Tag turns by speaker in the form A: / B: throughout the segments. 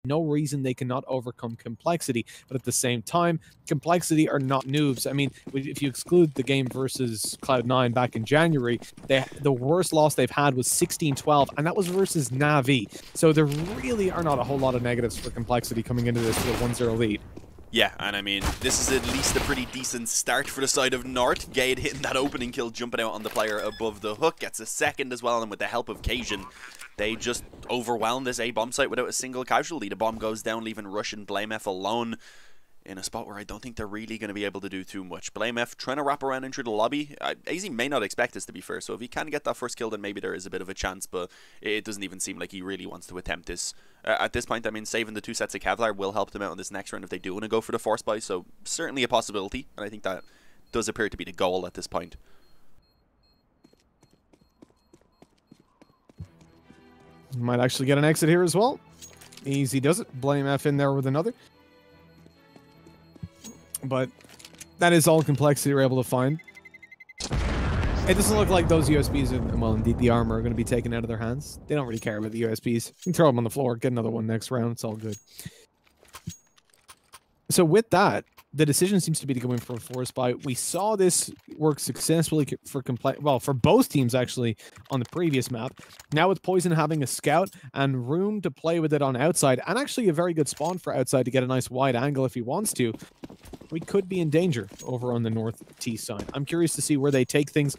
A: no reason they cannot overcome Complexity. But at the same time, Complexity are not noobs. I mean, if you exclude the game versus Cloud9 back in January, the worst loss they've had was 16-12, and that was versus Na'Vi. So there really are not a whole lot of negatives for Complexity coming into this with a 1-0 lead.
B: Yeah, and I mean, this is at least a pretty decent start for the side of North. Gade hitting that opening kill, jumping out on the player above the hook, gets a second as well, and with the help of Cajun, they just overwhelm this A bomb site without a single casualty. The bomb goes down, leaving Rush and BlameF alone in a spot where I don't think they're really going to be able to do too much. BlameF trying to wrap around into the lobby. AZ may not expect this, to be fair, so if he can get that first kill, then maybe there is a bit of a chance, but it doesn't even seem like he really wants to attempt this. At this point, I mean, saving the 2 sets of Kevlar will help them out in this next round if they do want to go for the force buy, so certainly a possibility, and I think that does appear to be the goal at this point.
A: Might actually get an exit here as well. Easy does it. BlameF in there with another. But that is all Complexity we're able to find. It doesn't look like those USBs, well, indeed the armor, are going to be taken out of their hands. They don't really care about the USBs. You can throw them on the floor, get another one next round. It's all good. So with that, the decision seems to be to go in for a force buy. We saw this work successfully for both teams actually on the previous map. Now with Poison having a scout and room to play with it on outside, and actually a very good spawn for outside to get a nice wide angle if he wants to, we could be in danger over on the North T side. I'm curious to see where they take things.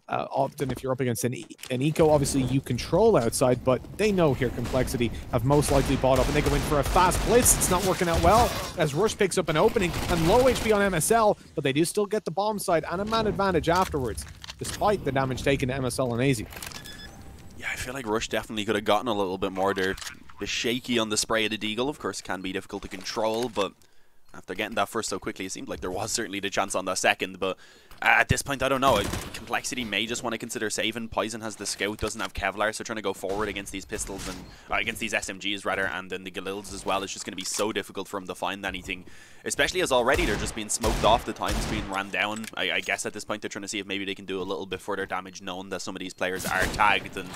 A: Often if you're up against an eco, obviously you control outside, but they know here Complexity have most likely bought up, and they go in for a fast blitz. It's not working out well as Rush picks up an opening and low HP on MSL, but they do still get the bomb side and a man advantage afterwards, despite the damage taken to MSL and AZ.
B: Yeah, I feel like Rush definitely could have gotten a little bit more there. The shaky on the spray of the Deagle, of course, can be difficult to control, but after getting that first so quickly, it seemed like there was certainly the chance on the second, but at this point, I don't know. Complexity may just want to consider saving. Poison has the scout, doesn't have Kevlar, so trying to go forward against these pistols and against these SMGs rather, and then the Galils as well. It's just going to be so difficult for him to find anything, especially as already they're just being smoked off. The time's being ran down. I guess at this point they're trying to see if maybe they can do a little bit further damage, knowing that some of these players are tagged, and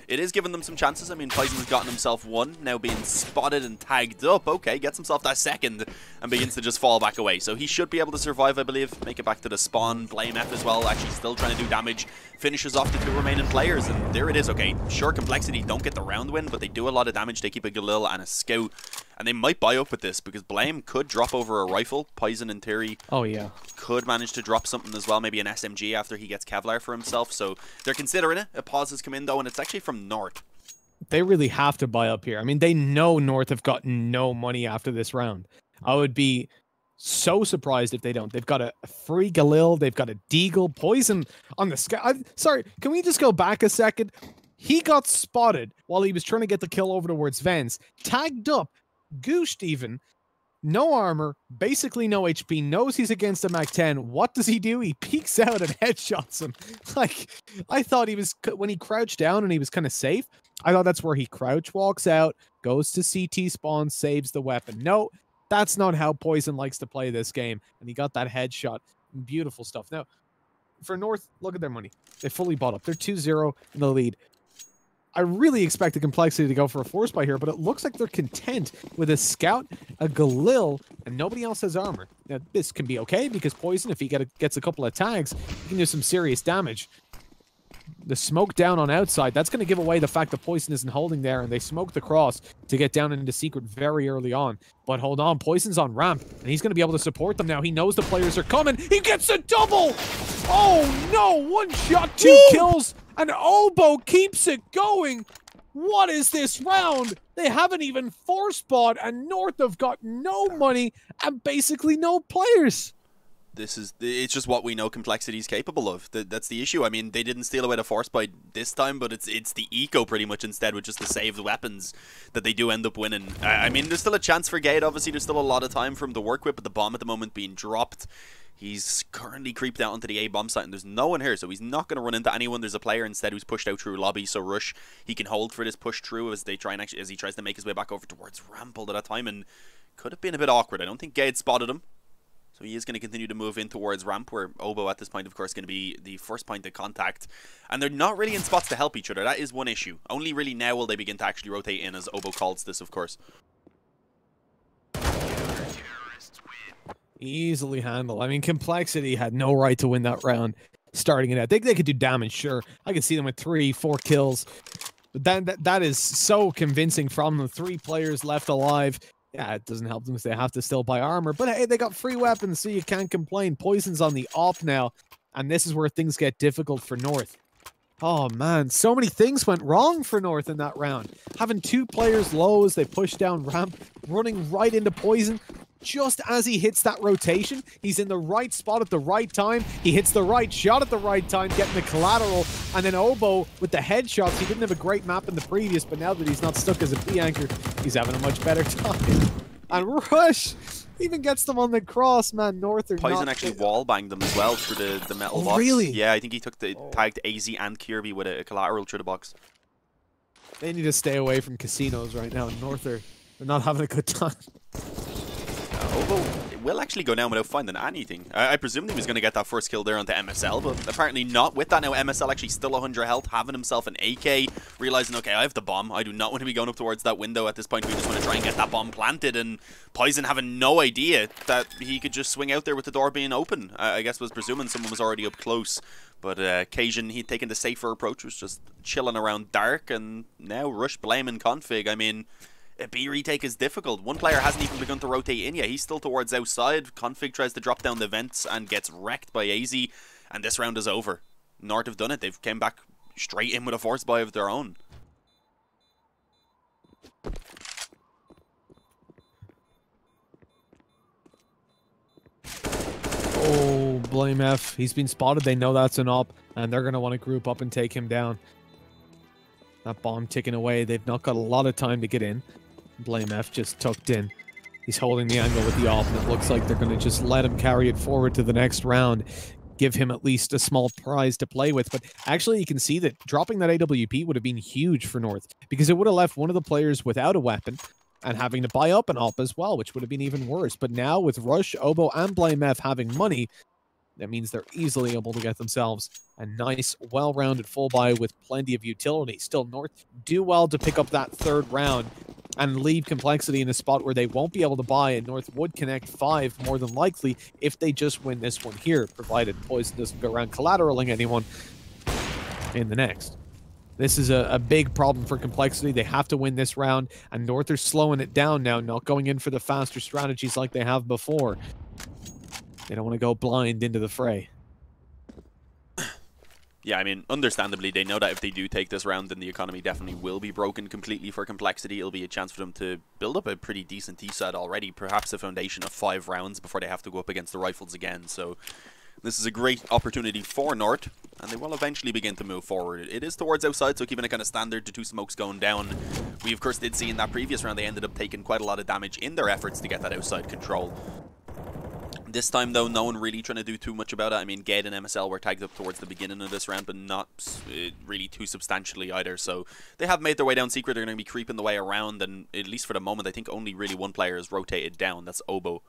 B: it is giving them some chances. I mean, Poison's gotten himself one, now being spotted and tagged up. Okay, gets himself that second and begins to just fall back away. So he should be able to survive, I believe, make it back to the spawn. BlameF as well, actually still trying to do damage, finishes off the 2 remaining players, and there it is. Okay, sure, Complexity don't get the round win, but they do a lot of damage. They keep a Galil and a scout, and they might buy up with this because Blame could drop over a rifle. Poison in theory, oh yeah, could manage to drop something as well, maybe an SMG after he gets Kevlar for himself, so they're considering it. A pause has come in though, and it's actually from North.
A: They really have to buy up here. I mean, they know North have got no money after this round. I would be so surprised if they don't. They've got a free Galil, they've got a Deagle, Poison on the sky. Sorry, can we just go back a second? He got spotted while he was trying to get the kill over towards Vents, tagged up, gooshed even, no armor, basically no HP, knows he's against a MAC-10. What does he do? He peeks out and headshots him. Like, I thought he was, when he crouched down and he was kind of safe, I thought that's where he crouch walks out, goes to CT spawn, saves the weapon. No, that's not how Poison likes to play this game. And he got that headshot. Beautiful stuff. Now, for North, look at their money. They fully bought up. They're 2-0 in the lead. I really expect the Complexity to go for a force buy here, but it looks like they're content with a scout, a Galil, and nobody else has armor. Now, this can be okay because Poison, if he gets a couple of tags, he can do some serious damage. The smoke down on outside, that's going to give away the fact that Poison isn't holding there, and they smoke the cross to get down into secret very early on. But hold on, Poison's on ramp, and he's going to be able to support them now. He knows the players are coming. He gets a double! Oh no, 1 shot, 2 kills, and Obo keeps it going. What is this round? They haven't even force bought, and North have got no money and basically no players.
B: It's just what we know Complexity's capable of. That's the issue. I mean, they didn't steal away the force by this time, but it's the eco pretty much instead, with just the saved weapons that they do end up winning. I mean, there's still a chance for Gade. Obviously, there's still a lot of time for him to work with, but the bomb at the moment being dropped. He's currently creeped out onto the A bomb site, and there's no one here, so he's not going to run into anyone. There's a player instead who's pushed out through lobby, so Rush, he can hold for this push through as they try and as he tries to make his way back over towards ramp all that time, and could have been a bit awkward. I don't think Gade spotted him. So he is going to continue to move in towards ramp, where Obo at this point, of course, going to be the first point of contact. And they're not really in spots to help each other. That is one issue. Only really now will they begin to actually rotate in, as Obo calls this, of course.
A: Easily handled. I mean, Complexity had no right to win that round starting it out. They could do damage, sure. I could see them with 3-4 kills. But then that is so convincing from them. 3 players left alive. Yeah, it doesn't help them because they have to still buy armor. But hey, they got free weapons, so you can't complain. Poison's on the op now. And this is where things get difficult for North. Oh man, so many things went wrong for North in that round. Having 2 players low as they push down ramp, running right into Poison. Just as he hits that rotation, he's in the right spot at the right time. He hits the right shot at the right time, getting the collateral. And then Obo with the headshots. He didn't have a great map in the previous, but now that he's not stuck as a B anchor, he's having a much better time. And Rush even gets them on the cross, man. North are
B: Poison actually wall-banged them as well through the metal box.
A: Really?
B: Yeah, I think he took the tagged AZ and Kirby with a collateral through the box.
A: They need to stay away from casinos right now. North they're not having a good time.
B: Obo will actually go down without finding anything. I presumed he was going to get that first kill there onto MSL, but apparently not. With that now, MSL actually still 100 health, having himself an AK, realizing, okay, I have the bomb. I do not want to be going up towards that window at this point. We just want to try and get that bomb planted, and Poison having no idea that he could just swing out there with the door being open. I guess was presuming someone was already up close. But Cajun, he'd taken the safer approach, was just chilling around dark, and now Rush blaming Config. I mean, a B retake is difficult. One player hasn't even begun to rotate in yet. He's still towards outside. Config tries to drop down the vents and gets wrecked by AZ. And this round is over. North have done it. They've came back straight in with a force buy of their own.
A: Oh, Blame F. He's been spotted. They know that's an op. And they're going to want to group up and take him down. That bomb ticking away. They've not got a lot of time to get in. Blame F just tucked in. He's holding the angle with the op, and it looks like they're going to just let him carry it forward to the next round. Give him at least a small prize to play with. But actually, you can see that dropping that AWP would have been huge for North, because it would have left one of the players without a weapon and having to buy up an op as well, which would have been even worse. But now with Rush, Obo, and Blame F having money, that means they're easily able to get themselves a nice, well-rounded full buy with plenty of utility. Still, North do well to pick up that 3rd round and leave Complexity in a spot where they won't be able to buy, and North would connect 5 more than likely if they just win this one here, provided Poison doesn't go around collateraling anyone in the next. This is a big problem for Complexity. They have to win this round, and North are slowing it down now, not going in for the faster strategies like they have before. They don't want to go blind into the fray.
B: Yeah, I mean, understandably, they know that if they do take this round, then the economy definitely will be broken completely for Complexity. It'll be a chance for them to build up a pretty decent T-side already, perhaps a foundation of 5 rounds before they have to go up against the Rifles again. So this is a great opportunity for North, and they will eventually begin to move forward. It is towards outside, so keeping it kind of standard to 2 smokes going down. We, of course, did see in that previous round they ended up taking quite a lot of damage in their efforts to get that outside control. This time, though, no one really trying to do too much about it. I mean, Gade and MSL were tagged up towards the beginning of this round, but not really too substantially either. So they have made their way down secret. They're going to be creeping the way around, and at least for the moment, I think only really one player is rotated down. That's Obo.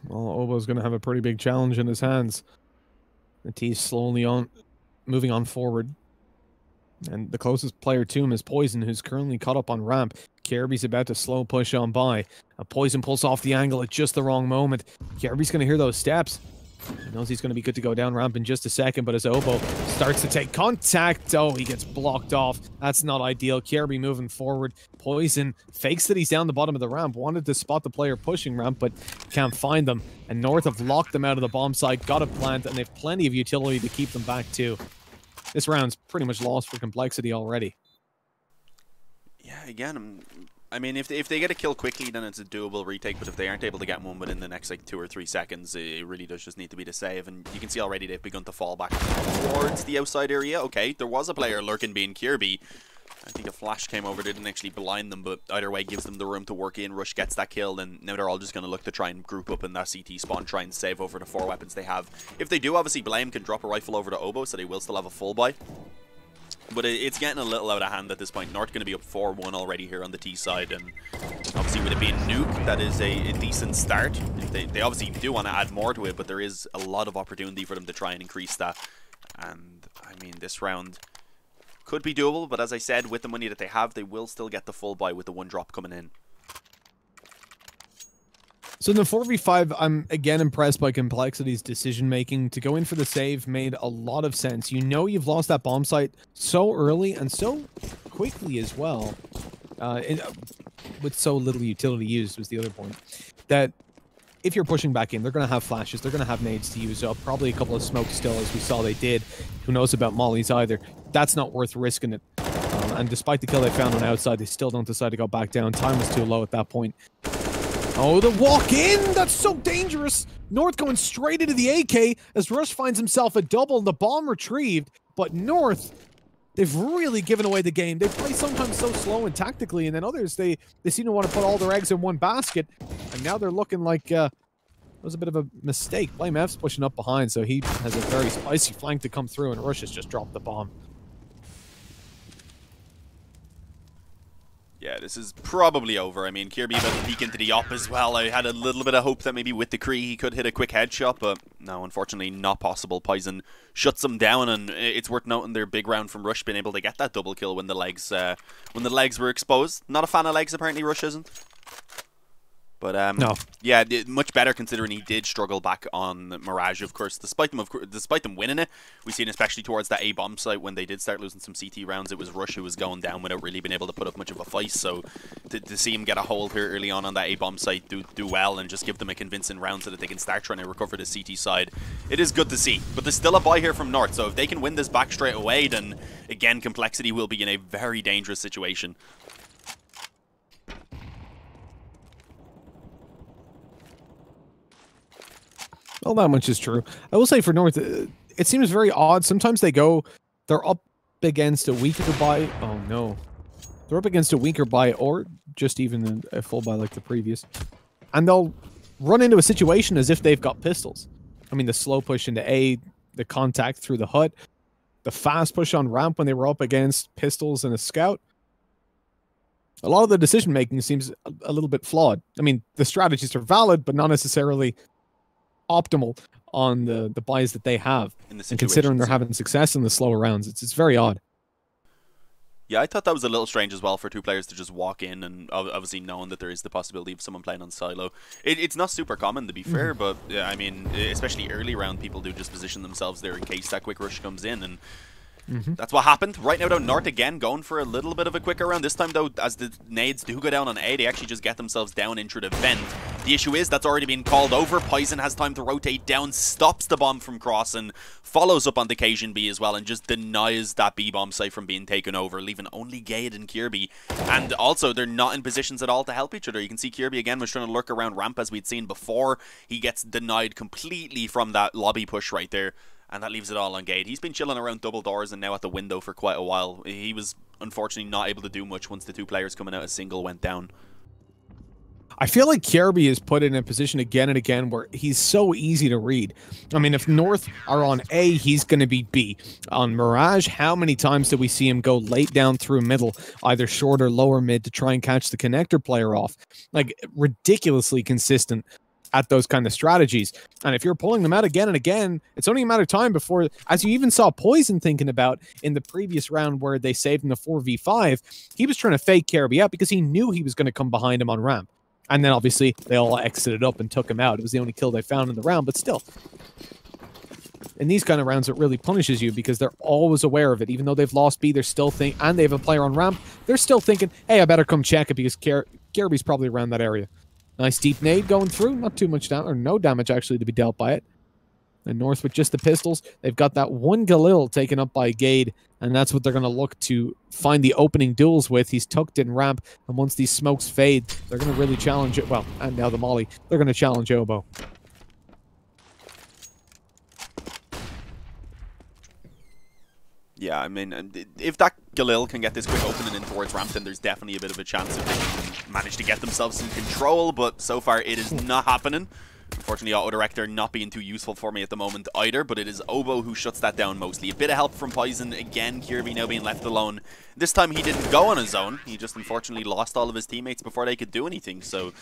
A: Well, Obo's going to have a pretty big challenge in his hands. The T's slowly moving on forward. And the closest player to him is Poison, who's currently caught up on ramp. Kirby's about to slow push on by. Poison pulls off the angle at just the wrong moment. Kirby's going to hear those steps. He knows he's going to be good to go down ramp in just a second, but as Obo starts to take contact, oh, he gets blocked off. That's not ideal. Kirby moving forward. Poison fakes that he's down the bottom of the ramp. Wanted to spot the player pushing ramp, but can't find them. And North have locked them out of the bomb site, got a plant, and they've plenty of utility to keep them back too. This round's pretty much lost for Complexity already.
B: Yeah, again, I mean, if they get a kill quickly, then it's a doable retake. But if they aren't able to get one within the next like 2 or 3 seconds, it really does just need to be the save. And you can see already they've begun to fall back towards the outside area. Okay, there was a player lurking being Kirby. I think a flash came over, didn't actually blind them, but either way gives them the room to work in. Rush gets that kill, and now they're all just going to look to try and group up in that CT spawn, try and save over the 4 weapons they have. If they do, obviously Blame can drop a rifle over to Obo, so they will still have a full buy. But it's getting a little out of hand at this point. North going to be up 4-1 already here on the T side, and obviously with it being Nuke, that is a decent start. They obviously do want to add more to it, but there is a lot of opportunity for them to try and increase that. And I mean, this round could be doable, but as I said, with the money that they have, they will still get the full buy with the 1 drop coming in.
A: So in the 4v5, I'm again impressed by Complexity's decision-making. To go in for the save made a lot of sense. You know you've lost that bomb site so early and so quickly as well, with so little utility used was the other point, that if you're pushing back in, they're going to have flashes, they're going to have nades to use up, probably a couple of smokes still, as we saw they did. Who knows about mollies either. That's not worth risking it. And despite the kill they found on outside, they still don't decide to go back down. Time was too low at that point. Oh, the walk in! That's so dangerous! North going straight into the AK as Rush finds himself a double, the bomb retrieved. But North, they've really given away the game. They play sometimes so slow and tactically, and then others, they seem to want to put all their eggs in one basket. And now they're looking like it was a bit of a mistake. Blame F's pushing up behind, so he has a very spicy flank to come through, and Rush has just dropped the bomb.
B: Yeah, this is probably over. I mean, Kirby about to peek into the op as well. I had a little bit of hope that maybe with the Kree he could hit a quick headshot, but no, unfortunately not possible. Poison shuts him down, and it's worth noting their big round from Rush being able to get that double kill when the legs were exposed. Not a fan of legs, apparently, Rush isn't. But
A: no.
B: Yeah, much better considering he did struggle back on Mirage, of course. Despite them winning it, we've seen especially towards that A bomb site when they did start losing some CT rounds, it was Rush who was going down without really being able to put up much of a fight. So to see him get a hold here early on that A bomb site, do well and just give them a convincing round so that they can start trying to recover the CT side, it is good to see. But there's still a buy here from North, so if they can win this back straight away, then again Complexity will be in a very dangerous situation.
A: Well, that much is true. I will say for North, it seems very odd. Sometimes they're up against a weaker buy. Oh no. They're up against a weaker buy or just even a full buy like the previous. And they'll run into a situation as if they've got pistols. I mean, the slow push into A, the contact through the hut, the fast push on ramp when they were up against pistols and a scout. A lot of the decision-making seems a little bit flawed. I mean, the strategies are valid, but not necessarily optimal on the buys that they have, and considering they're having success in the slower rounds, it's very odd.
B: Yeah, I thought that was a little strange as well for two players to just walk in, and obviously knowing that there is the possibility of someone playing on silo. It's not super common, to be fair, but yeah, I mean, especially early round, people do just position themselves there in case that quick rush comes in, and that's what happened. Right now, though, North again going for a little bit of a quicker round. This time, though, as the nades do go down on A, they actually just get themselves down into the vent. The issue is that's already been called over. Poison has time to rotate down, stops the bomb from crossing, follows up on the Cajun B as well, and just denies that B bomb site from being taken over, leaving only Gade and Kirby. And also, they're not in positions at all to help each other. You can see Kirby again was trying to lurk around ramp as we'd seen before. He gets denied completely from that lobby push right there. And that leaves it all on Gade. He's been chilling around double doors and now at the window for quite a while. He was unfortunately not able to do much once the two players coming out as single went down.
A: I feel like Kirby is put in a position again and again where he's so easy to read. I mean, if North are on A, he's going to be B. On Mirage, how many times do we see him go late down through middle, either short or lower mid, to try and catch the connector player off? Like, ridiculously consistent at those kind of strategies. And if you're pulling them out again and again, it's only a matter of time before, as you even saw Poison thinking about in the previous round where they saved him the 4v5, he was trying to fake Kirby out because he knew he was going to come behind him on ramp. And then obviously they all exited up and took him out. It was the only kill they found in the round, but still. In these kind of rounds, it really punishes you because they're always aware of it. Even though they've lost B, they're still thinking, and they have a player on ramp, they're still thinking, hey, I better come check it because Kirby's probably around that area. Nice deep nade going through. Not too much damage, or no damage actually to be dealt by it. And North with just the pistols. They've got that one Galil taken up by Gade, and that's what they're going to look to find the opening duels with. He's tucked in ramp, and once these smokes fade, they're going to really challenge it. Well, and now the molly. They're going to challenge Oboe.
B: Yeah, I mean, if that Galil can get this quick opening in towards ramp, then there's definitely a bit of a chance if they can manage to get themselves in control, but so far it is not happening. Unfortunately, Auto Director not being too useful for me at the moment either, but it is Oboe who shuts that down mostly. A bit of help from Poison. Again, Kirby now being left alone. This time he didn't go on his own. He just unfortunately lost all of his teammates before they could do anything. So,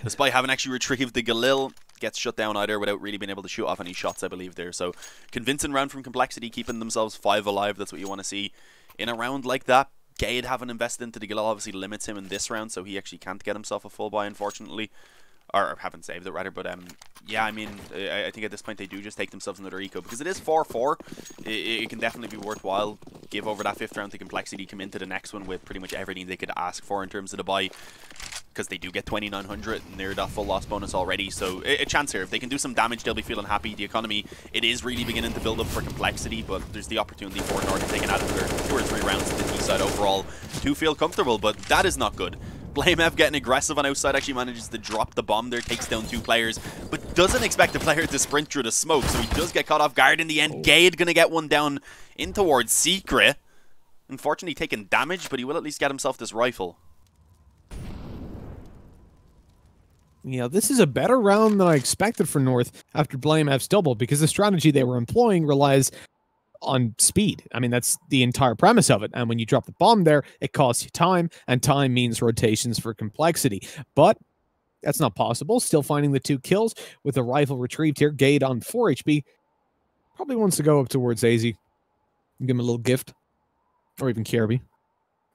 B: despite having actually retrieved the Galil, gets shut down either without really being able to shoot off any shots, I believe, there. So, convincing round from Complexity, keeping themselves 5 alive. That's what you want to see in a round like that, Gade having invested into the Galil obviously limits him in this round, so he actually can't get himself a full buy, unfortunately. Or haven't saved it, rather. But yeah, I mean, I think at this point they do just take themselves another eco. Because it is 4-4, it can definitely be worthwhile. Give over that 5th round to Complexity, come into the next one with pretty much everything they could ask for in terms of the buy. Because they do get 2,900 near that full loss bonus already. So a chance here. If they can do some damage, they'll be feeling happy. The economy, it is really beginning to build up for Complexity. But there's the opportunity for North to take it out of their 2 or 3 rounds to the T side overall to feel comfortable. But that is not good. BlameF getting aggressive on outside, actually manages to drop the bomb there, takes down 2 players, but doesn't expect the player to sprint through the smoke, so he does get caught off guard in the end. Gade gonna get one down in towards Secret. Unfortunately taking damage, but he will at least get himself this rifle.
A: Yeah, this is a better round than I expected for North after BlameF's double, because the strategy they were employing relies on speed. I mean, that's the entire premise of it. And when you drop the bomb there, it costs you time, and time means rotations for Complexity. But that's not possible. Still finding the 2 kills with the rifle retrieved here. Gade on 4 HP. Probably wants to go up towards AZ. Give him a little gift. Or even Kirby.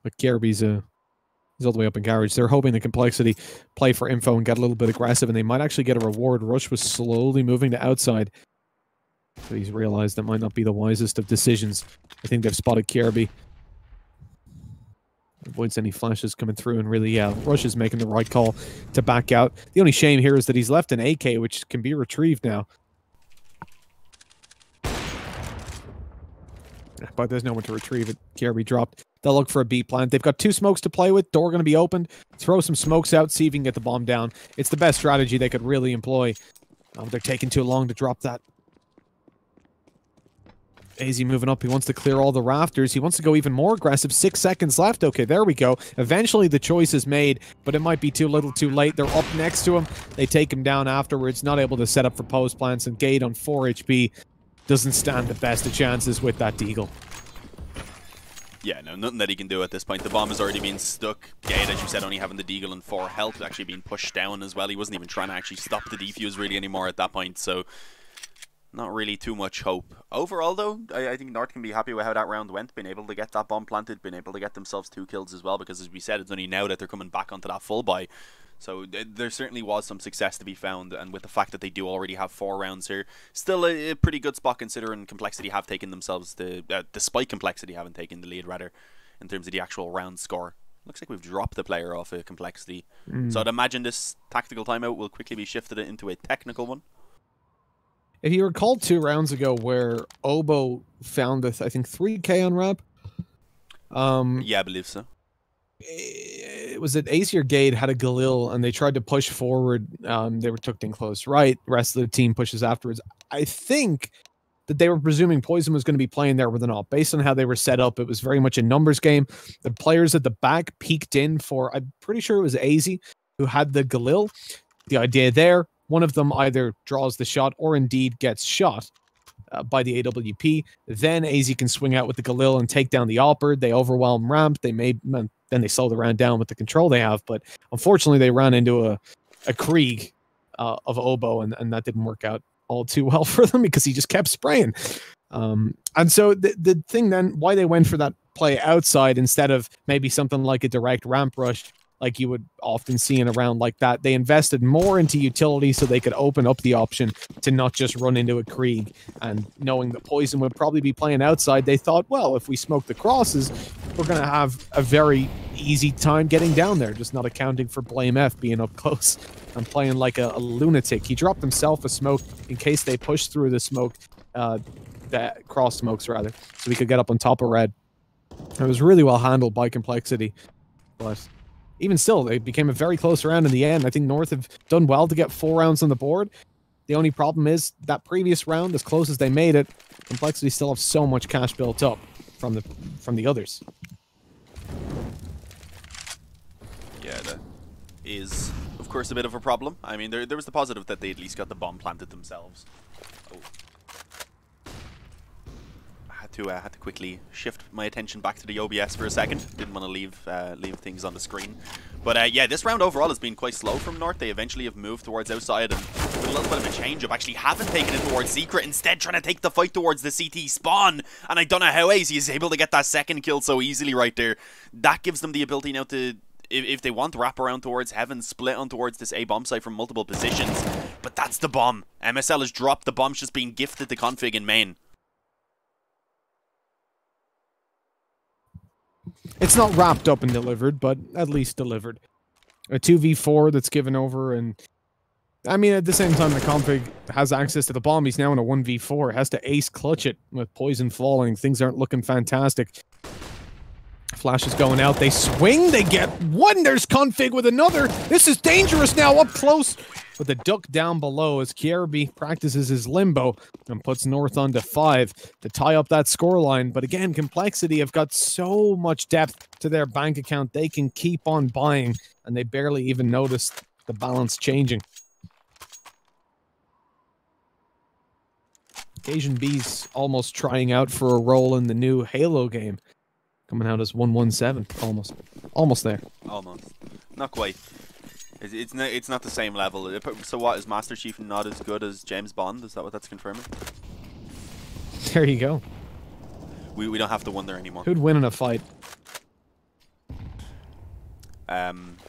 A: But Kirby's he's all the way up in garage. They're hoping the Complexity play for info and get a little bit aggressive, and they might actually get a reward. Rush was slowly moving to outside. But he's realized that might not be the wisest of decisions. I think they've spotted Kirby. Avoids any flashes coming through, and really, yeah, Rush is making the right call to back out. The only shame here is that he's left an AK, which can be retrieved now. But there's no one to retrieve it. Kirby dropped. They'll look for a B plant. They've got 2 smokes to play with. Door going to be opened. Throw some smokes out, see if you can get the bomb down. It's the best strategy they could really employ. They're taking too long to drop that. AZ moving up. He wants to clear all the rafters. He wants to go even more aggressive. 6 seconds left. Okay, there we go. Eventually the choice is made, but it might be too little too late. They're up next to him. They take him down afterwards. Not able to set up for post plants, and Gade on 4 HP doesn't stand the best of chances with that deagle.
B: Yeah, no, nothing that he can do at this point. The bomb has already been stuck. Gade, as you said, only having the deagle and 4 health, actually being pushed down as well. He wasn't even trying to actually stop the defuse really anymore at that point, so not really too much hope. Overall, though, I think North can be happy with how that round went. Been able to get that bomb planted, been able to get themselves 2 kills as well, because as we said, it's only now that they're coming back onto that full buy. So there certainly was some success to be found, and with the fact that they do already have 4 rounds here, still a pretty good spot considering Complexity have taken themselves despite Complexity having taken the lead, rather, in terms of the actual round score. Looks like we've dropped the player off of Complexity. So I'd imagine this tactical timeout will quickly be shifted into a technical one.
A: If you recall 2 rounds ago where Obo found, I think, 3K on Rab?
B: Yeah, I believe so.
A: It was that AZ or Gade had a Galil, and they tried to push forward. They were tucked in close right. The rest of the team pushes afterwards. I think that they were presuming Poison was going to be playing there with an op. Based on how they were set up, it was very much a numbers game. The players at the back peeked in for, I'm pretty sure it was AZ who had the Galil. The idea there, one of them either draws the shot or indeed gets shot by the AWP. Then AZ can swing out with the Galil and take down the Opper. They overwhelm ramp. Then they slow the round down with the control they have. But unfortunately, they ran into a Krieg of Obo, and that didn't work out all too well for them because he just kept spraying. And so the thing then, why they went for that play outside instead of maybe something like a direct ramp rush, like you would often see in a round like that, they invested more into utility so they could open up the option to not just run into a Krieg. And knowing that Poison would probably be playing outside, they thought, well, if we smoke the crosses, we're going to have a very easy time getting down there, just not accounting for BlameF being up close and playing like a lunatic. He dropped himself a smoke in case they pushed through the smoke, the cross smokes rather, so he could get up on top of red. It was really well handled by Complexity, but even still, it became a very close round in the end. I think North have done well to get 4 rounds on the board. The only problem is that previous round, as close as they made it, Complexity still have so much cash built up from the others.
B: Yeah, that is, of course, a bit of a problem. I mean, there was the positive that they at least got the bomb planted themselves. Oh. had to quickly shift my attention back to the OBS for a second. Didn't want to leave things on the screen. But yeah, this round overall has been quite slow from North. They eventually have moved towards outside, and with a little bit of a change up, actually haven't taken it towards Secret, instead trying to take the fight towards the CT spawn. And I don't know how Ace is able to get that second kill so easily right there. That gives them the ability now to, if they want to wrap around towards Heaven, split on towards this A bomb site from multiple positions. But that's the bomb. MSL has dropped the bomb's just being gifted to Config in main.
A: It's not wrapped up and delivered, but at least delivered. A 2v4 that's given over, and I mean, at the same time, the Config has access to the bomb. He's now in a 1v4. Has to ace clutch it with poison falling. Things aren't looking fantastic. Flash is going out. They swing. They get one. There's Config with another. This is dangerous now up close. With the duck down below as Kierby practices his limbo and puts North on to 5 to tie up that scoreline. But again, Complexity have got so much depth to their bank account. They can keep on buying, and they barely even notice the balance changing. Asian B's almost trying out for a role in the new Halo game. Coming out as 117, almost. Almost there.
B: Almost. Not quite. It's not the same level. So what, is Master Chief not as good as James Bond? Is that what that's confirming?
A: There you go.
B: We don't have to wonder anymore.
A: Who'd win in a fight?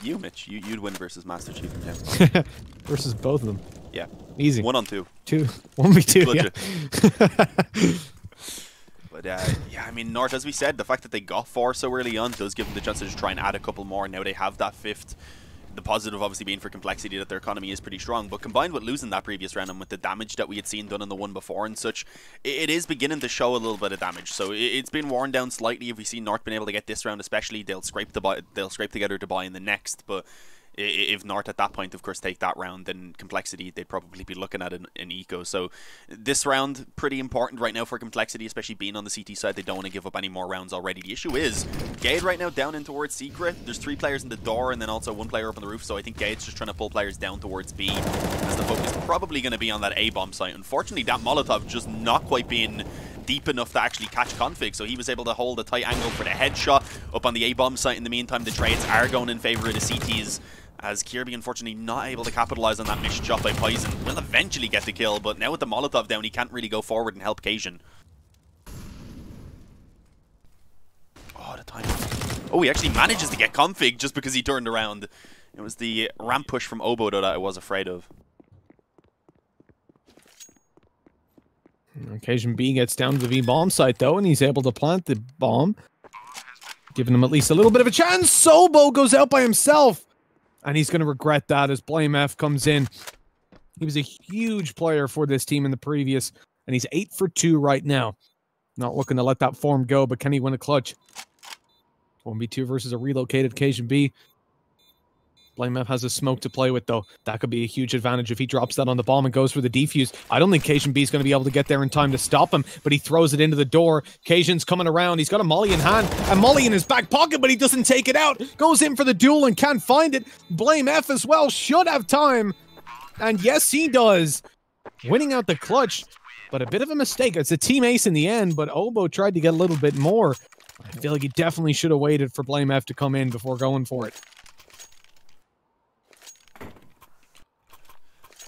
B: You, Mitch. You'd win versus Master Chief and James Bond.
A: Versus both of them.
B: Yeah.
A: Easy.
B: 1-on-2.
A: 1v2, yeah.
B: But yeah, I mean, North, as we said, the fact that they got 4 so early on does give them the chance to just try and add a couple more. Now they have that 5th. The positive obviously being for Complexity that their economy is pretty strong, but combined with losing that previous round and with the damage that we had seen done in the one before and such, it is beginning to show a little bit of damage. So it's been worn down slightly. If we see North been able to get this round especially, they'll scrape together to buy in the next. But if North at that point, of course, take that round, then Complexity, they'd probably be looking at an eco. So this round, pretty important right now for Complexity, especially being on the CT side. They don't want to give up any more rounds already. The issue is, Gade right now down in towards Secret. There's 3 players in the door and then also 1 player up on the roof. So I think Gade's just trying to pull players down towards B, as the focus probably going to be on that A-bomb site. Unfortunately, that Molotov just not quite being deep enough to actually catch Config, so he was able to hold a tight angle for the headshot up on the A-bomb site. In the meantime, the trades are going in favor of the CTs, as Kierby unfortunately not able to capitalize on that missed shot by Poison. Will eventually get the kill, but now with the Molotov down, he can't really go forward and help Cajun. Oh, the time. Oh, he actually manages to get Config just because he turned around. It was the ramp push from Obo, though, that I was afraid of.
A: Cajun B gets down to the V-bomb site, though, and he's able to plant the bomb, giving him at least a little bit of a chance. Sobo goes out by himself, and he's going to regret that as Blame F comes in. He was a huge player for this team in the previous, and he's 8 for 2 right now. Not looking to let that form go, but can he win a clutch? 1v2 versus a relocated Cajun B. Blame F has a smoke to play with, though. That could be a huge advantage if he drops that on the bomb and goes for the defuse. I don't think Cajun B is going to be able to get there in time to stop him, but he throws it into the door. Cajun's coming around. He's got a molly in hand, a molly in his back pocket, but he doesn't take it out. Goes in for the duel and can't find it. Blame F as well should have time. And yes, he does. Winning out the clutch, but a bit of a mistake. It's a team ace in the end, but Obo tried to get a little bit more. I feel like he definitely should have waited for Blame F to come in before going for it.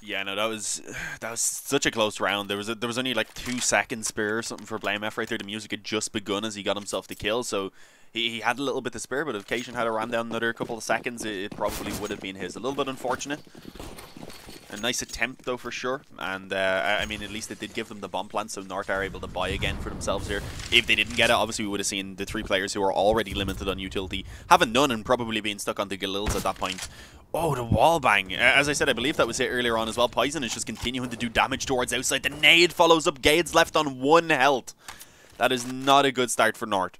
B: Yeah, no, that was such a close round. There was only like 2 seconds spare or something for Blame F right there. The music had just begun as he got himself the kill, so he had a little bit to spare. But if Cajun had ran down another couple of seconds, it probably would have been his. A little bit unfortunate. A nice attempt though for sure, and I mean at least it did give them the bomb plant, so North are able to buy again for themselves here. If they didn't get it, obviously we would have seen the 3 players who are already limited on utility having none and probably being stuck on the Galils at that point. Oh, the wall bang. As I said, I believe that was it earlier on as well. Poison is just continuing to do damage towards outside. The nade follows up. Gade's left on 1 health. That is not a good start for North.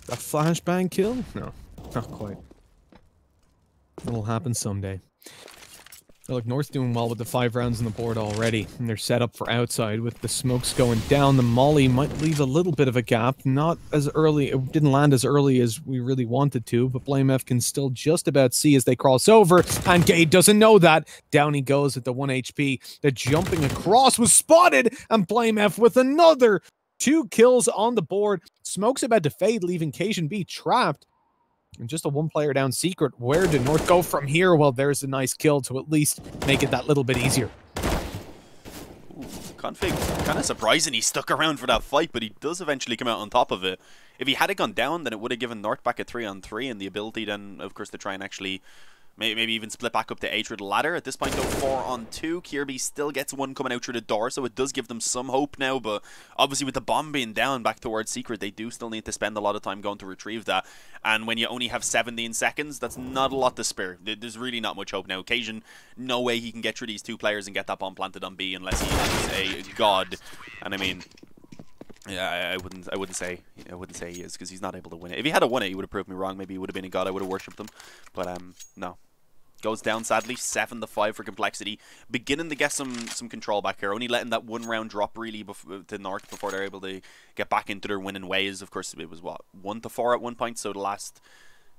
A: A flashbang kill? No, not quite. It'll happen someday. Look, North doing well with the 5 rounds on the board already, and they're set up for outside with the smokes going down. The molly might leave a little bit of a gap, not as early, it didn't land as early as we really wanted to, but BlameF can still just about see as they cross over, and Gade doesn't know that. Down he goes at the 1 HP. The jumping across was spotted, and BlameF with another 2 kills on the board. Smoke's about to fade, leaving Cajun B trapped. And just a 1-player down secret. Where did North go from here? Well, there's a nice kill to at least make it that little bit easier.
B: Ooh, Config, kind of surprising he stuck around for that fight, but he does eventually come out on top of it. If he had gone down, then it would have given North back a 3-on-3 and the ability then, of course, to try and actually maybe even split back up to A through the ladder. At this point, though, 4-on-2. Kirby still gets one coming out through the door, so it does give them some hope now. But obviously, with the bomb being down back towards Secret, they do still need to spend a lot of time going to retrieve that. And when you only have 17 seconds, that's not a lot to spare. There's really not much hope now. Cajun, no way he can get through these 2 players and get that bomb planted on B unless he is a god. And I mean, yeah, I wouldn't say he is, because he's not able to win it. If he had won it, he would have proved me wrong. Maybe he would have been a god. I would have worshipped him. But no. Goes down sadly, 7-5 for Complexity. Beginning to get some control back here. Only letting that 1 round drop really to North before they're able to get back into their winning ways. Of course, it was what, 1-4 at one point. So the last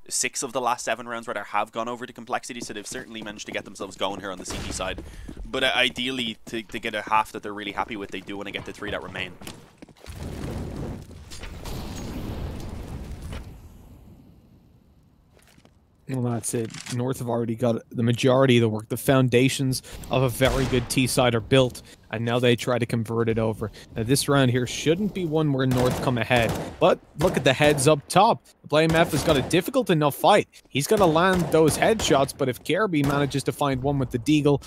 B: 6 of the last 7 rounds rather have gone over to Complexity. So they've certainly managed to get themselves going here on the CT side. But ideally, to get a half that they're really happy with, they do want to get the 3 that remain.
A: Well, that's it. North have already got the majority of the work. The foundations of a very good T-side are built, and now they try to convert it over. Now, this round here shouldn't be one where North come ahead, but look at the heads up top. BlameF has got a difficult enough fight. He's going to land those headshots, but if Kirby manages to find one with the Deagle,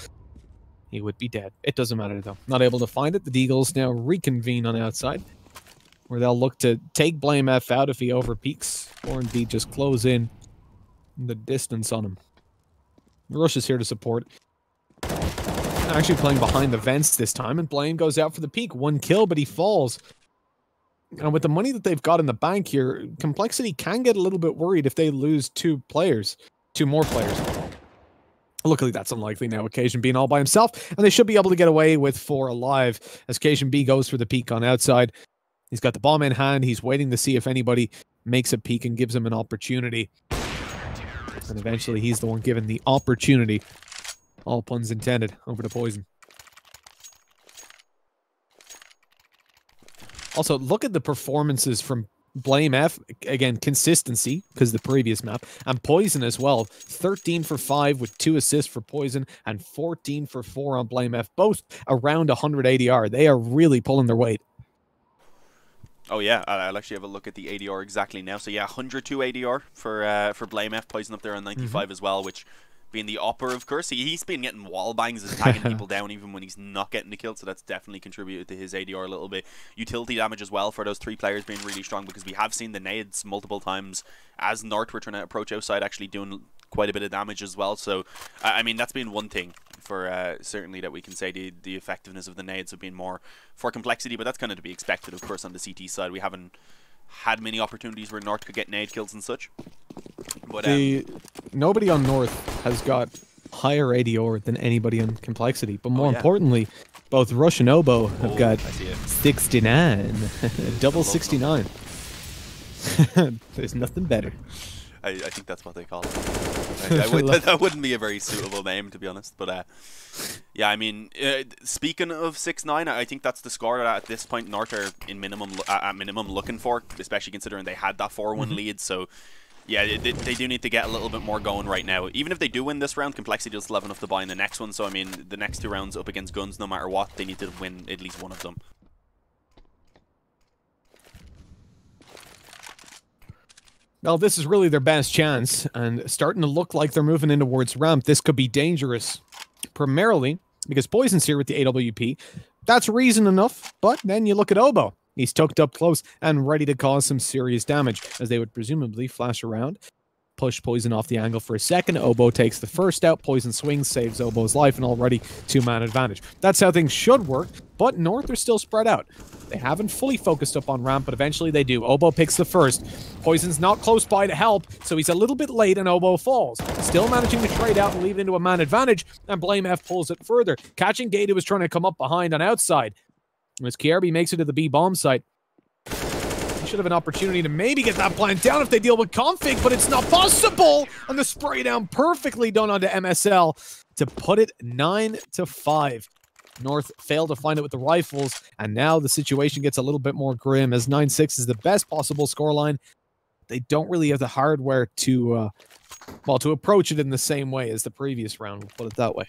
A: he would be dead. It doesn't matter, though. Not able to find it. The Deagles now reconvene on the outside, where they'll look to take BlameF out if he overpeaks, or indeed just close in the distance on him. Rush is here to support. Actually playing behind the vents this time, and Blame goes out for the peak. 1 kill, but he falls. And with the money that they've got in the bank here, Complexity can get a little bit worried if they lose 2 more players. Luckily, that's unlikely now, Occasion being all by himself, and they should be able to get away with 4 alive as Occasion B goes for the peak on outside. He's got the bomb in hand. He's waiting to see if anybody makes a peek and gives him an opportunity. And eventually he's the one given the opportunity, all puns intended, over to Poison. Also, look at the performances from BlameF. Again, consistency, because the previous map. And Poison as well. 13 for 5 with 2 assists for Poison and 14 for 4 on BlameF. Both around 100 ADR. They are really pulling their weight.
B: Oh yeah, I'll actually have a look at the ADR exactly now. So yeah, 102 ADR for BlameF, Poison up there on 95 as well, which being the upper, of course. He's been getting wall bangs and tagging people down even when he's not getting the kill, so that's definitely contributed to his ADR a little bit. Utility damage as well for those 3 players being really strong, because we have seen the nades multiple times as North were trying to approach outside, actually doing quite a bit of damage as well. So I mean, that's been one thing for certainly that we can say the effectiveness of the nades have been more for Complexity, but that's kind of to be expected, of course. On the CT side, we haven't had many opportunities where North could get nade kills and such. But
A: nobody on North has got higher ADR than anybody on Complexity, but more importantly, both Rush and Oboe have got 69. Double 69. There's nothing better.
B: I think that's what they call it. That wouldn't be a very suitable name, to be honest. But yeah, I mean, speaking of 6-9, I think that's the score that at this point North are at minimum looking for, especially considering they had that 4-1 lead. So yeah, they do need to get a little bit more going right now. Even if they do win this round, Complexity will still have enough to buy in the next one. So I mean, the next 2 rounds up against Guns, no matter what, they need to win at least one of them.
A: Well, this is really their best chance, and starting to look like they're moving in towards ramp. This could be dangerous, primarily because Poison's here with the AWP. That's reason enough, but then you look at Oboe. He's tucked up close and ready to cause some serious damage, as they would presumably flash around. push Poison off the angle for a second. Oboe takes the first out. Poison swings, saves Oboe's life, and already 2-man advantage. That's how things should work, but North are still spread out. They haven't fully focused up on ramp, but eventually they do. Oboe picks the first. Poison's not close by to help, so he's a little bit late and Oboe falls. Still managing to trade out and leave it into a man advantage, and Blame F pulls it further. Catching Gate, who was trying to come up behind on outside. As KRB makes it to the B bomb site, he should have an opportunity to maybe get that plant down if they deal with config, but it's not possible! And the spray down perfectly done onto MSL to put it 9-5. North failed to find it with the rifles, and now the situation gets a little bit more grim as 9-6 is the best possible scoreline. They don't really have the hardware to, well, to approach it in the same way as the previous round, we'll put it that way.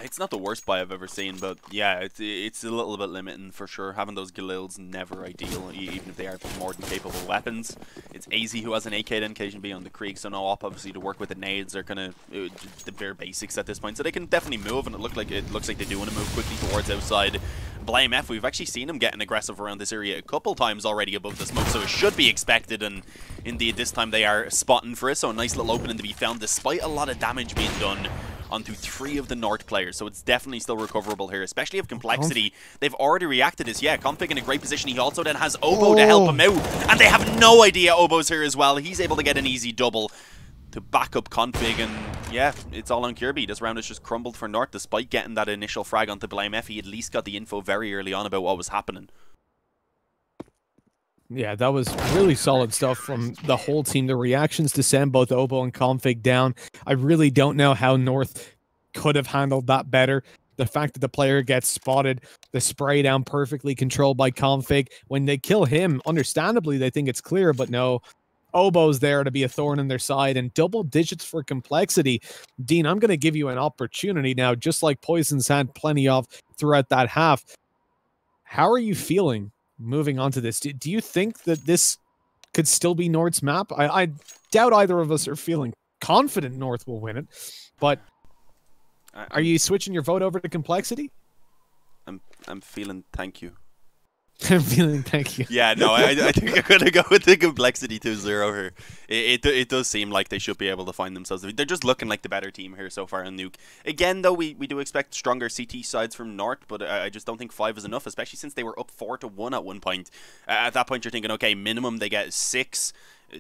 B: It's not the worst buy I've ever seen, but yeah, it's a little bit limiting for sure. Having those Galil's never ideal, even if they are more than capable weapons. It's AZ who has an AK and Cajun B on the creek, so no op obviously to work with the nades are kind of the bare basics at this point. So they can definitely move, and it looks like they do want to move quickly towards outside. Blame F, we've actually seen him getting aggressive around this area a couple times already above the smoke, so it should be expected, and indeed this time they are spotting for it, so a nice little opening to be found despite a lot of damage being done onto 3 of the North players, so it's definitely still recoverable here, especially if Complexity, they've already reacted to this. Yeah, Config in a great position. He also then has Oboe to help him out, and they have no idea Oboe's here as well. He's able to get an easy double to back up Config, and yeah, it's all on Kirby. This round has just crumbled for North, despite getting that initial frag onto Blame F. He at least got the info very early on about what was happening.
A: Yeah, that was really solid stuff from the whole team. The reactions to send both Oboe and Config down, I really don't know how North could have handled that better. The fact that the player gets spotted, the spray down perfectly controlled by Config. When they kill him, understandably, they think it's clear, but no. Oboe's there to be a thorn in their side, and double digits for Complexity. Dean, I'm going to give you an opportunity now, just like Poison's had plenty of throughout that half. How are you feeling moving on to this? Do you think that this could still be North's map? I doubt either of us are feeling confident North will win it, but are you switching your vote over to Complexity?
B: I'm feeling thank you.
A: I'm feeling thank you.
B: Yeah, no, I think I'm going to go with the Complexity 2-0 here. It does seem like they should be able to find themselves. They're just looking like the better team here so far in Nuke. Again, though, we do expect stronger CT sides from North, but I just don't think 5 is enough, especially since they were up 4-1 at one point. At that point, you're thinking, okay, minimum they get 6.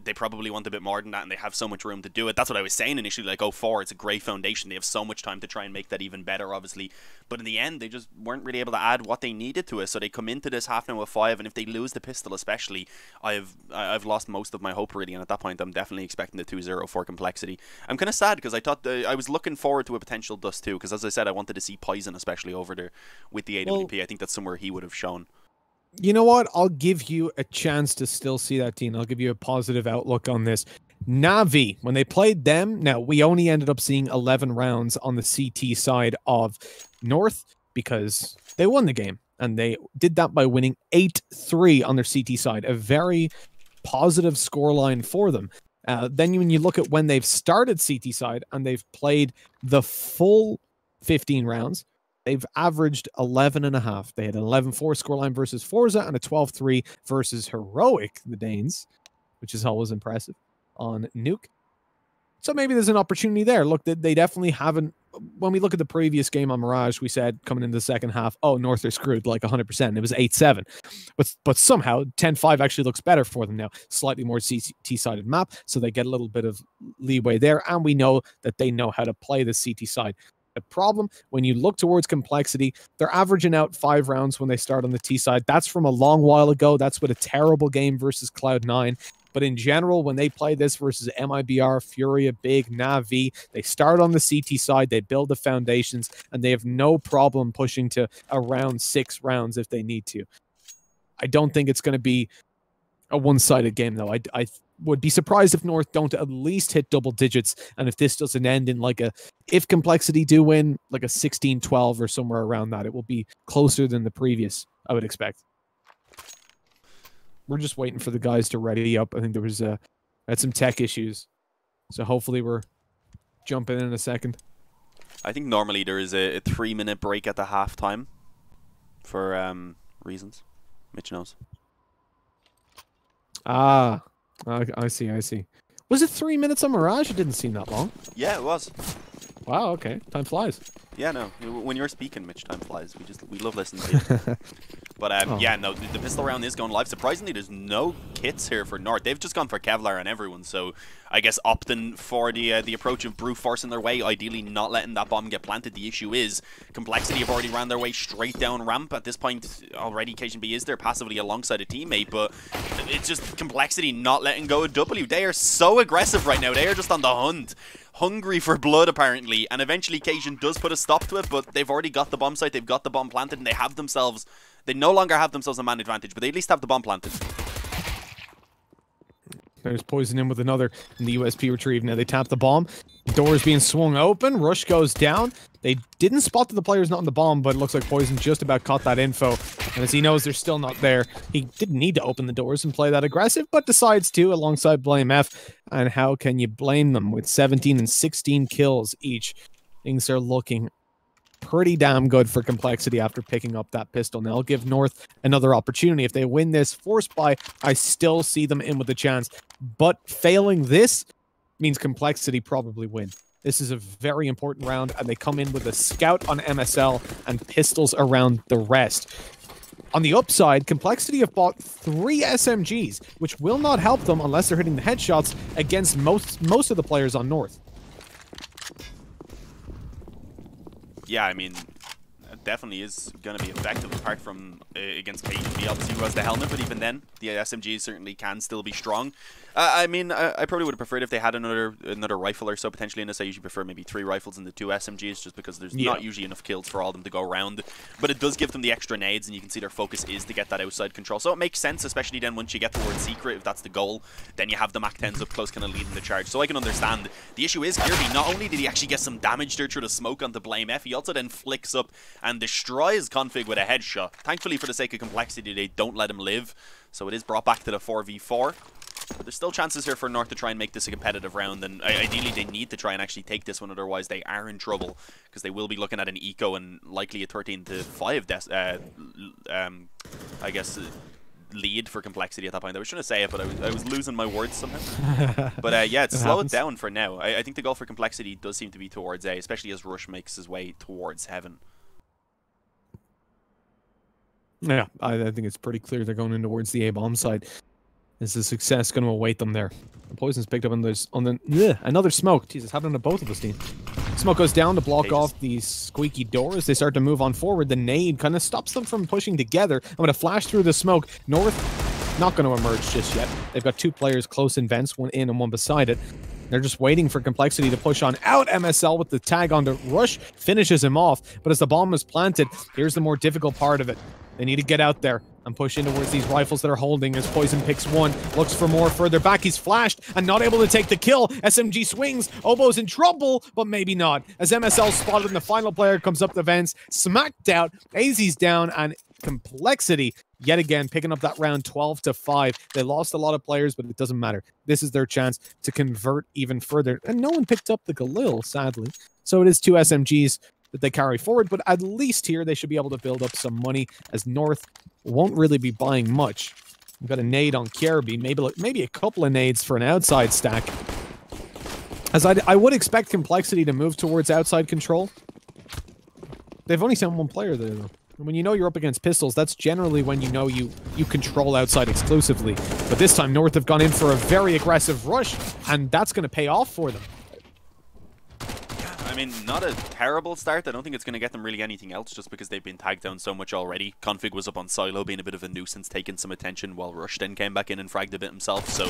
B: They probably want a bit more than that, and they have so much room to do it. That's what I was saying initially, like, oh, 4, it's a great foundation. They have so much time to try and make that even better, obviously. But in the end, they just weren't really able to add what they needed to it. So they come into this half now with 5, and if they lose the pistol especially, I've lost most of my hope, really. And at that point, I'm definitely expecting the 2-0 for Complexity. I'm kind of sad, because I thought I was looking forward to a potential Dust 2, because as I said, I wanted to see Poison especially over there with the AWP. Well, I think that's somewhere he would have shown.
A: You know what? I'll give you a chance to still see that, Dean. I'll give you a positive outlook on this. Na'Vi, when they played them, now we only ended up seeing 11 rounds on the CT side of North because they won the game. And they did that by winning 8-3 on their CT side. A very positive scoreline for them. Then when you look at when they've started CT side and they've played the full 15 rounds, they've averaged 11.5. They had an 11-4 scoreline versus Forza and a 12-3 versus Heroic, the Danes, which is always impressive, on Nuke. So maybe there's an opportunity there. Look, they definitely haven't. When we look at the previous game on Mirage, we said coming into the second half, oh, North are screwed like 100%. It was 8-7. But somehow 10-5 actually looks better for them now. Slightly more CT-sided map, so they get a little bit of leeway there. And we know that they know how to play the CT side. The problem, when you look towards Complexity, they're averaging out 5 rounds when they start on the T side. That's from a long while ago. That's with a terrible game versus Cloud9. But in general, when they play this versus MIBR, Furia, Big, Na'Vi, they start on the CT side, they build the foundations, and they have no problem pushing to around 6 rounds if they need to. I don't think it's going to be a one-sided game, though. I would be surprised if North don't at least hit double digits, and if this doesn't end in like if Complexity do win, like a 16-12 or somewhere around that, it will be closer than the previous, I would expect. We're just waiting for the guys to ready up. I think there was had some tech issues, so hopefully we're jumping in a second.
B: I think normally there is a 3-minute break at the halftime for reasons. Mitch knows.
A: Ah, I see. Was it 3 minutes on Mirage? It didn't seem that long.
B: Yeah, it was.
A: Wow, okay. Time flies.
B: Yeah, no. When you're speaking, Mitch, time flies. We love listening to you. But yeah, no, the pistol round is going live. Surprisingly, there's no kits here for North. They've just gone for Kevlar on everyone, so I guess opting for the approach of brute forcing their way, ideally not letting that bomb get planted. The issue is Complexity have already ran their way straight down ramp. At this point, already KGB is there passively alongside a teammate, but it's just Complexity not letting go of W. They are so aggressive right now. They are just on the hunt. Hungry for blood, apparently, and eventually Cajun does put a stop to it, but they've already got the bomb site, they've got the bomb planted, and they no longer have themselves a man advantage, but they at least have the bomb planted.
A: There's Poison in with another in the USP retrieve. Now they tap the bomb. Doors being swung open. Rush goes down. They didn't spot that the player's not on the bomb, but it looks like Poison just about caught that info. And as he knows they're still not there, he didn't need to open the doors and play that aggressive, but decides to alongside Blame F. And how can you blame them with 17 and 16 kills each? Things are looking pretty damn good for Complexity after picking up that pistol. Now, I'll give North another opportunity. If they win this forced by, I still see them in with a chance. But failing this means Complexity probably win. This is a very important round, and they come in with a scout on MSL and pistols around the rest. On the upside, Complexity have bought 3 SMGs, which will not help them unless they're hitting the headshots against most of the players on North.
B: Yeah, I mean, it definitely is going to be effective apart from against KGB, obviously, who has the helmet, but even then, the SMGs certainly can still be strong. I mean, I probably would have preferred if they had another rifle or so potentially in this. I usually prefer maybe 3 rifles and the 2 SMGs just because there's not usually enough kills for all of them to go around. But it does give them the extra nades, and you can see their focus is to get that outside control. So it makes sense, especially then once you get towards secret, if that's the goal, then you have the MAC-10s up close kind of leading the charge. So I can understand. The issue is, Kirby, not only did he actually get some damage there through the smoke onto Blame F, he also then flicks up and destroys Config with a headshot. Thankfully, for the sake of Complexity, they don't let him live. So it is brought back to the 4v4. But there's still chances here for North to try and make this a competitive round, and ideally they need to try and actually take this one, otherwise they are in trouble, because they will be looking at an eco and likely a 13-5 I guess lead for Complexity at that point. I was trying to say it, but I was losing my words somehow. But yeah, slow it down for now. I think the goal for Complexity does seem to be towards A, especially as Rush makes his way towards Heaven.
A: Yeah, I think it's pretty clear they're going in towards the A-bomb side. Is the success going to await them there? The Poison's picked up on another smoke. Jesus, happened to both of us, team. Smoke goes down to block off these squeaky doors. They start to move on forward. The nade kind of stops them from pushing together. I'm going to flash through the smoke. North not going to emerge just yet. They've got 2 players close in vents, one in and one beside it. They're just waiting for Complexity to push on out. MSL with the tag onto Rush finishes him off. But as the bomb is planted, here's the more difficult part of it. They need to get out there and push in towards these rifles that are holding as Poison picks one, looks for more further back. He's flashed and not able to take the kill. SMG swings. Obo's in trouble, but maybe not. As MSL spotted and the final player comes up the vents, smacked out. AZ's down, and Complexity yet again picking up that round 12-5. They lost a lot of players, but it doesn't matter. This is their chance to convert even further. And no one picked up the Galil, sadly. So it is 2 SMGs that they carry forward, but at least here they should be able to build up some money, as North won't really be buying much. We've got a nade on Kirby, maybe a couple of nades for an outside stack. As I would expect Complexity to move towards outside control. They've only sent 1 player there, though. And when you know you're up against pistols, that's generally when you know you control outside exclusively. But this time, North have gone in for a very aggressive rush, and that's going to pay off for them.
B: I mean, not a terrible start. I don't think it's going to get them really anything else, just because they've been tagged down so much already. Config was up on Silo, being a bit of a nuisance, taking some attention, while Rush then came back in and fragged a bit himself. So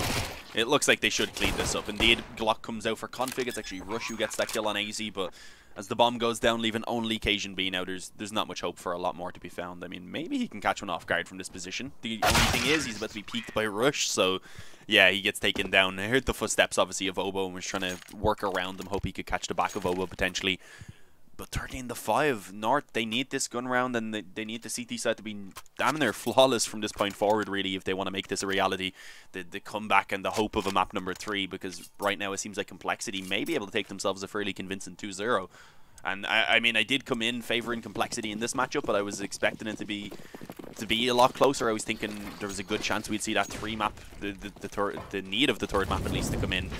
B: it looks like they should clean this up. Indeed, Glock comes out for Config. It's actually Rush who gets that kill on AZ, but as the bomb goes down, leaving only Cajun B now, there's not much hope for a lot more to be found. I mean, maybe he can catch one off guard from this position. The only thing is, he's about to be peeked by Rush, so yeah, he gets taken down. I heard the footsteps, obviously, of Obo and was trying to work around them, hope he could catch the back of Obo potentially. But 13-5, North, they need this gun round, and they need the CT side to be damn near flawless from this point forward, really, if they want to make this a reality. The comeback and the hope of a map number 3, because right now it seems like Complexity may be able to take themselves a fairly convincing 2-0. And I mean, I did come in favouring Complexity in this matchup, but I was expecting it to be to be a lot closer. I was thinking there was a good chance we'd see that 3 map, the need of the 3rd map at least to come in.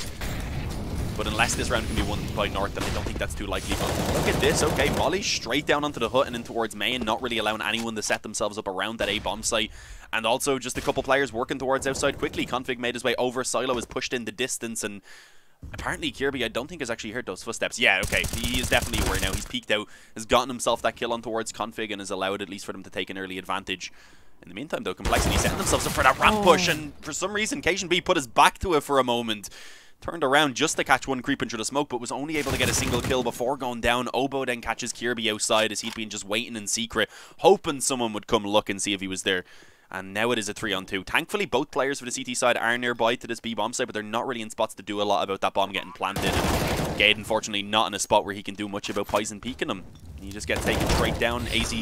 B: But unless this round can be won by North, then I don't think that's too likely. But look at this. Okay, Molly straight down onto the hut and in towards main, not really allowing anyone to set themselves up around that A bomb site. And also just a couple players working towards outside quickly. Config made his way over. Silo is pushed in the distance, and apparently Kirby, I don't think, has actually heard those footsteps. Yeah, okay, he is definitely aware now. He's peeked out, has gotten himself that kill on towards Config, and has allowed at least for them to take an early advantage. In the meantime, though, Complexity setting themselves up for that ramp push, and for some reason, KSGB put his back to it for a moment. Turned around just to catch one creeping through the smoke, but was only able to get a single kill before going down. Obo then catches Kirby outside as he'd been just waiting in secret, hoping someone would come look and see if he was there. And now it is a 3-on-2. Thankfully, both players for the CT side are nearby to this B bomb site, but they're not really in spots to do a lot about that bomb getting planted. And Gade, unfortunately, not in a spot where he can do much about Poison peeking him. He just gets taken straight down. AZ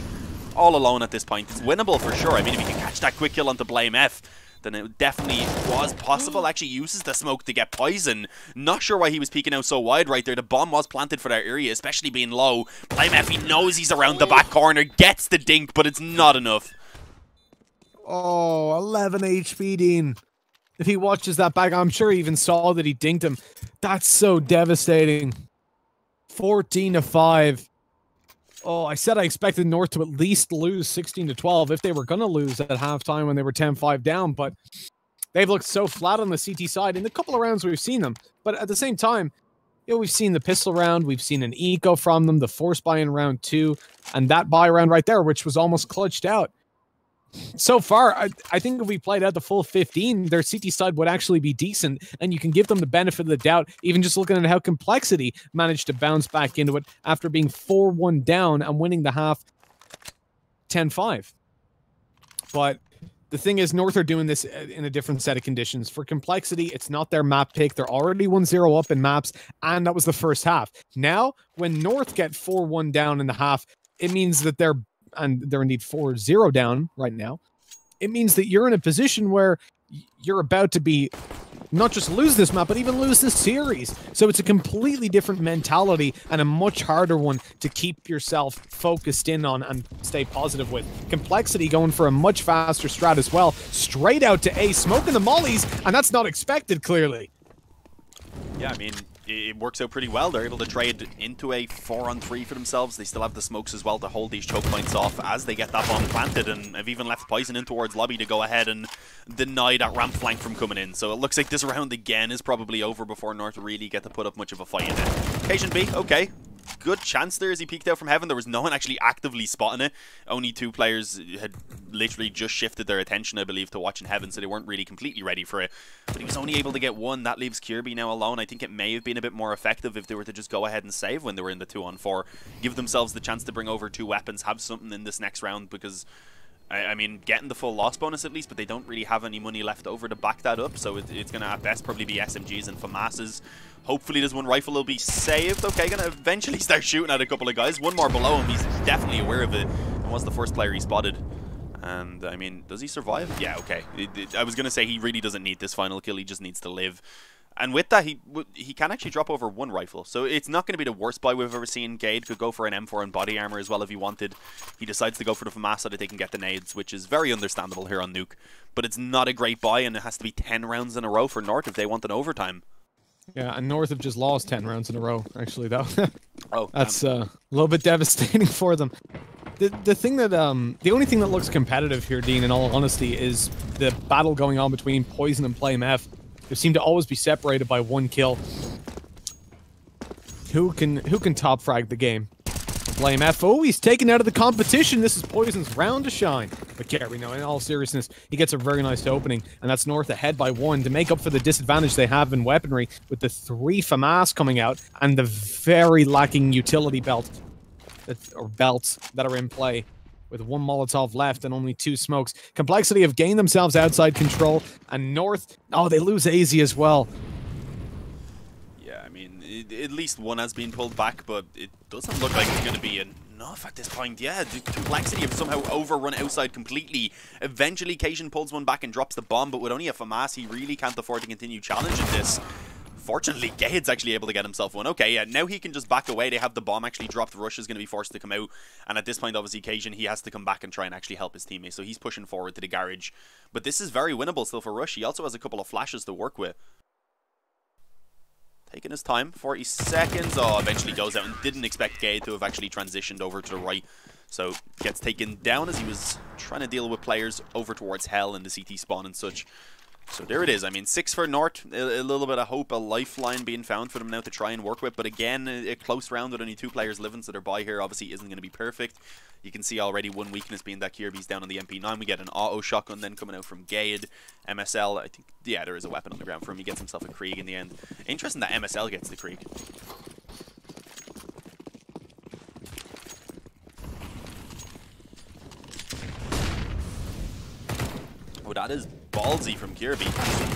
B: all alone at this point. It's winnable for sure. I mean, if he can catch that quick kill onto Blame F, then it definitely was possible. Actually uses the smoke to get Poison. Not sure why he was peeking out so wide right there. The bomb was planted for that area, especially being low. Blame F, he knows he's around the back corner, gets the dink, but it's not enough.
A: Oh, 11 HP, Dean. If he watches that back, I'm sure he even saw that he dinked him. That's so devastating. 14-5. Oh, I said I expected North to at least lose 16-12 if they were going to lose at halftime when they were 10-5 down, but they've looked so flat on the CT side in the couple of rounds we've seen them. But at the same time, you know, we've seen the pistol round, we've seen an eco from them, the force buy in round 2, and that buy round right there, which was almost clutched out. So far, I think if we played out the full 15, their CT side would actually be decent, and you can give them the benefit of the doubt, even just looking at how Complexity managed to bounce back into it after being 4-1 down and winning the half 10-5. But the thing is, North are doing this in a different set of conditions. For Complexity, it's not their map pick. They're already 1-0 up in maps, and that was the first half. Now, when North get 4-1 down in the half, it means that they're indeed 4-0 down right now. It means that you're in a position where you're about to be not just lose this map, but even lose this series. So it's a completely different mentality and a much harder one to keep yourself focused in on and stay positive with. Complexity going for a much faster strat as well. Straight out to A, smoking the mollies, and that's not expected, clearly.
B: Yeah, I mean, it works out pretty well. They're able to trade into a 4-on-3 for themselves. They still have the smokes as well to hold these choke points off as they get that bomb planted, and have even left Poison in towards lobby to go ahead and deny that ramp flank from coming in. So it looks like this round again is probably over before North really get to put up much of a fight in it. KSGB, okay. Good chance there as he peeked out from heaven. There was no one actually actively spotting it. Only 2 players had literally just shifted their attention, I believe, to watching heaven, so they weren't really completely ready for it. But he was only able to get 1. That leaves Kirby now alone. I think it may have been a bit more effective if they were to just go ahead and save when they were in the 2-on-4. Give themselves the chance to bring over 2 weapons, have something in this next round, because I mean, getting the full loss bonus at least, but they don't really have any money left over to back that up, so it's going to at best probably be SMGs and FAMASs. Hopefully there's 1 rifle will be saved. Okay, going to eventually start shooting at a couple of guys. 1 more below him. He's definitely aware of it. And was the first player he spotted. And, I mean, does he survive? Yeah, okay. I was going to say he really doesn't need this final kill. He just needs to live. And with that, he can actually drop over 1 rifle. So it's not going to be the worst buy we've ever seen. Gade could go for an M4 and body armor as well if he wanted. He decides to go for the FAMAS so that they can get the nades, which is very understandable here on Nuke. But it's not a great buy, and it has to be 10 rounds in a row for North if they want an overtime.
A: Yeah, and North have just lost 10 rounds in a row, actually, though.
B: Oh,
A: that's a little bit devastating for them. The thing that the only thing that looks competitive here, Dean, in all honesty, is the battle going on between Poison and Flame F. They seem to always be separated by 1 kill. Who can top frag the game? Flame F. Oh, he's taken out of the competition. This is Poison's round to shine. But Gary, no, in all seriousness, he gets a very nice opening, and that's North ahead by 1 to make up for the disadvantage they have in weaponry with the 3 FAMAS coming out and the very lacking utility belt or belts that are in play. With 1 Molotov left and only 2 smokes. Complexity have gained themselves outside control, and North, oh, they lose AZ as well.
B: Yeah, I mean, at least 1 has been pulled back, but it doesn't look like it's going to be enough at this point. Yeah, the Complexity have somehow overrun outside completely. Eventually, Cajun pulls 1 back and drops the bomb, but with only a FAMAS, he really can't afford to continue challenging this. Unfortunately, Gade's actually able to get himself one. Okay, yeah, now he can just back away. They have the bomb actually dropped. Rush is going to be forced to come out. And at this point, obviously, Cajun, he has to come back and try and actually help his teammates. So he's pushing forward to the garage. But this is very winnable still for Rush. He also has a couple of flashes to work with. Taking his time, 40 seconds. Oh, eventually goes out and didn't expect Gade to have actually transitioned over to the right. So gets taken down as he was trying to deal with players over towards Hell in the CT spawn and such. So there it is. I mean, 6 for Nort. A little bit of hope, a lifeline being found for them now to try and work with. But again, a close round with only 2 players living, so their buy here obviously isn't going to be perfect. You can see already one weakness being that Kirby's down on the MP9. We get an auto shotgun then coming out from Gade. MSL, I think, yeah, there is a weapon on the ground for him. He gets himself a Krieg in the end. Interesting that MSL gets the Krieg. Oh, that is ballsy from Kirby.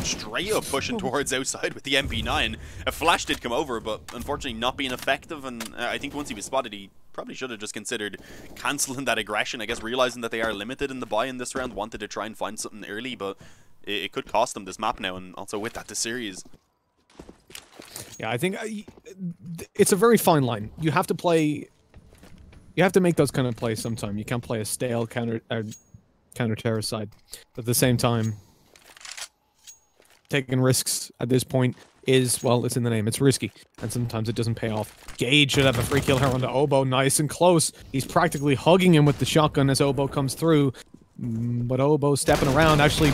B: Straight up pushing towards outside with the MP9. A flash did come over, but unfortunately not being effective. And I think once he was spotted, he probably should have just considered cancelling that aggression. I guess realizing that they are limited in the buy in this round, wanted to try and find something early, but it could cost them this map now, and also with that, the series.
A: Yeah, I think it's a very fine line. You have to play... You have to make those kind of plays sometime. You can't play a stale counter-terror side. But at the same time, taking risks at this point is, well, it's in the name. It's risky. And sometimes it doesn't pay off. Gage should have a free kill here onto Oboe. Nice and close. He's practically hugging him with the shotgun as Oboe comes through. But Oboe stepping around. Actually,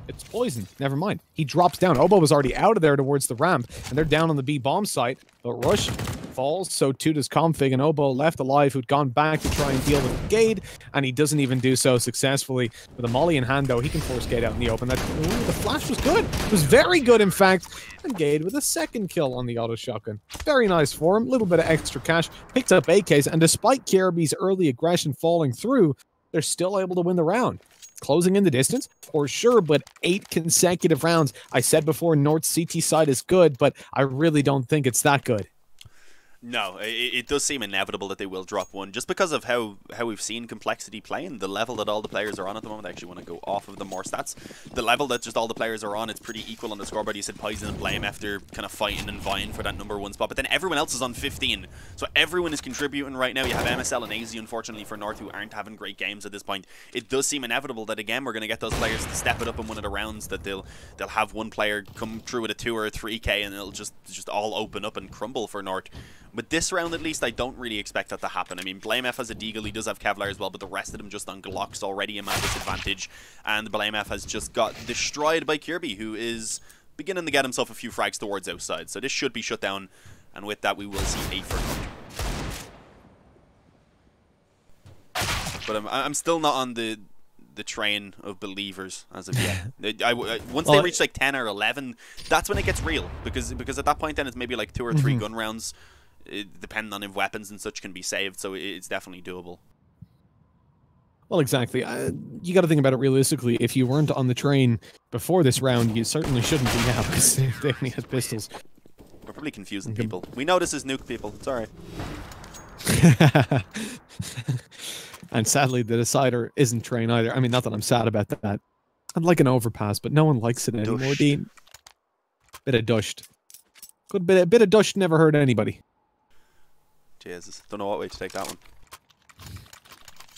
A: it's poison. Never mind. He drops down. Oboe was already out of there towards the ramp. And they're down on the B bomb site. But Rush falls, so too does Config, and Oboe left alive, who'd gone back to try and deal with Gade, and he doesn't even do so successfully. With a molly in hand, though, he can force Gade out in the open. The flash was good. It was very good, in fact. And Gade with a second kill on the auto shotgun. Very nice for him. A little bit of extra cash. Picked up AKs, and despite Kirby's early aggression falling through, they're still able to win the round. Closing in the distance, for sure, but 8 consecutive rounds. I said before, North's CT side is good, but I really don't think it's that good.
B: No, it does seem inevitable that they will drop one, just because of how we've seen Complexity playing, the level that all the players are on at the moment. I actually want to go off of the more stats. The level that just all the players are on, it's pretty equal on the scoreboard. You said Poison and Blame after kind of fighting and vying for that #1 spot, but then everyone else is on 15, so everyone is contributing right now. You have MSL and AZ, unfortunately, for North, who aren't having great games at this point. It does seem inevitable that, again, we're going to get those players to step it up in one of the rounds, that they'll have one player come through with a 2 or a 3k, and it'll just all open up and crumble for North. With this round, at least, I don't really expect that to happen. I mean, Blame F has a Deagle, he does have Kevlar as well, but the rest of them just on Glocks already a man disadvantage. And Blame F has just got destroyed by Kirby, who is beginning to get himself a few frags towards outside. So this should be shut down, and with that, we will see a for But I'm still not on the train of believers as of yet. Once they reach like 10 or 11, that's when it gets real, because at that point then it's maybe like 2 or 3 gun rounds, depending on if weapons and such can be saved, so it's definitely doable.
A: Well, exactly. You got to think about it realistically. If you weren't on the train before this round, you certainly shouldn't be now, because they only had pistols.
B: We're probably confusing people. We know this is Nuke, people. It's alright.
A: And sadly, the decider isn't train either. I mean, not that I'm sad about that. I'd like an overpass, but no one likes it anymore, Dean. Bit of dushed. Good bit of dushed never hurt anybody.
B: Jesus, don't know what way to take that one.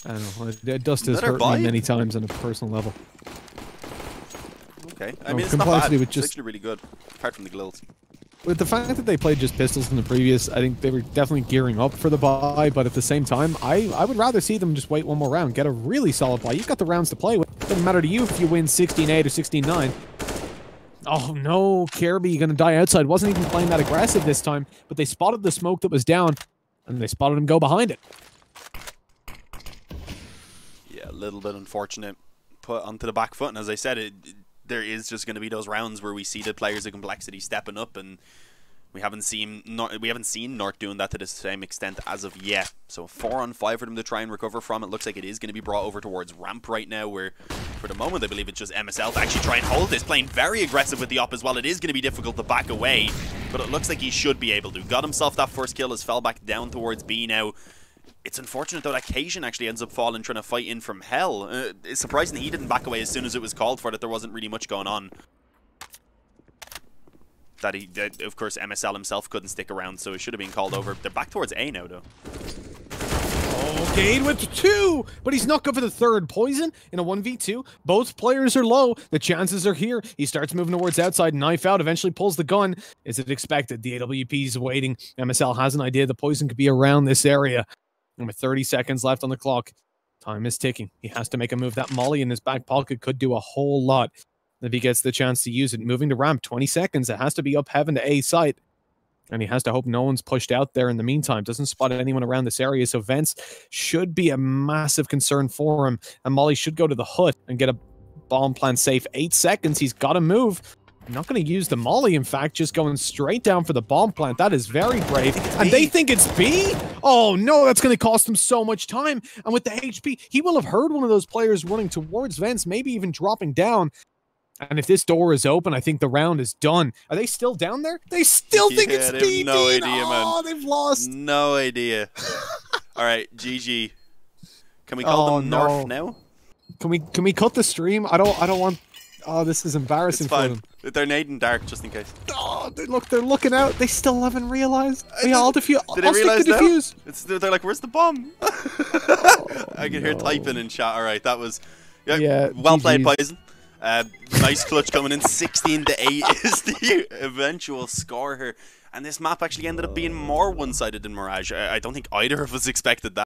A: I don't know. Dust has hurt me many times on a personal level.
B: Okay, I mean, it's not bad. It's actually really good, apart from the glills.
A: With the fact that they played just pistols in the previous, I think they were definitely gearing up for the buy, but at the same time, I would rather see them just wait one more round, get a really solid buy. You've got the rounds to play with. It doesn't matter to you if you win 16-8 or 16-9. Oh no, Kirby gonna die outside. Wasn't even playing that aggressive this time, but they spotted the smoke that was down, and they spotted him go behind it.
B: Yeah, a little bit unfortunate. Put onto the back foot, and as I said, there is just going to be those rounds where we see the players of Complexity stepping up, and we haven't seen North doing that to the same extent as of yet. So 4-on-5 for them to try and recover from. It looks like it is going to be brought over towards ramp right now, where for the moment I believe it's just MSL to actually try and hold this, playing very aggressive with the op as well. It is going to be difficult to back away, but it looks like he should be able to. Got himself that first kill, has fell back down towards B now. It's unfortunate, though, that Cajun actually ends up falling trying to fight in from Hell. It's surprising he didn't back away as soon as it was called for, that there wasn't really much going on. that of course MSL himself couldn't stick around, so it should have been called over. They're back towards A now though.
A: Oh, Gade with 2, but he's not good for the third. Poison in a 1v2. Both players are low. The chances are here. He starts moving towards outside. Knife out. Eventually pulls the gun. Is it expected? The AWP is waiting. MSL has an idea. The Poison could be around this area. And with 30 seconds left on the clock, time is ticking. He has to make a move. That molly in his back pocket could do a whole lot if he gets the chance to use it. Moving to ramp. 20 seconds. It has to be up heaven to A site. And he has to hope no one's pushed out there in the meantime. Doesn't spot anyone around this area, so vents should be a massive concern for him. And Molly should go to the hut and get a bomb plant safe. 8 seconds, he's got to move. I'm not going to use the Molly, in fact, just going straight down for the bomb plant. That is very brave. And they think it's B? Oh no, that's going to cost him so much time. And with the HP, he will have heard one of those players running towards vents, maybe even dropping down. And if this door is open, I think the round is done. Are they still down there? They still think it's B.
B: No idea, man.
A: Oh, they've lost.
B: No idea. All right, GG. Can we call them North now?
A: Can we cut the stream? I don't want. Oh, this is embarrassing for them.
B: They're nading dark just in case.
A: Oh, they're looking out. They still haven't realized. We all defuse.
B: Did they realize now? They're like, where's the bomb? I can hear typing in chat. All right, that was well played, Poison. Nice clutch coming in. 16 to 8 is the eventual score here. And this map actually ended up being more one-sided than Mirage. I don't think either of us expected that.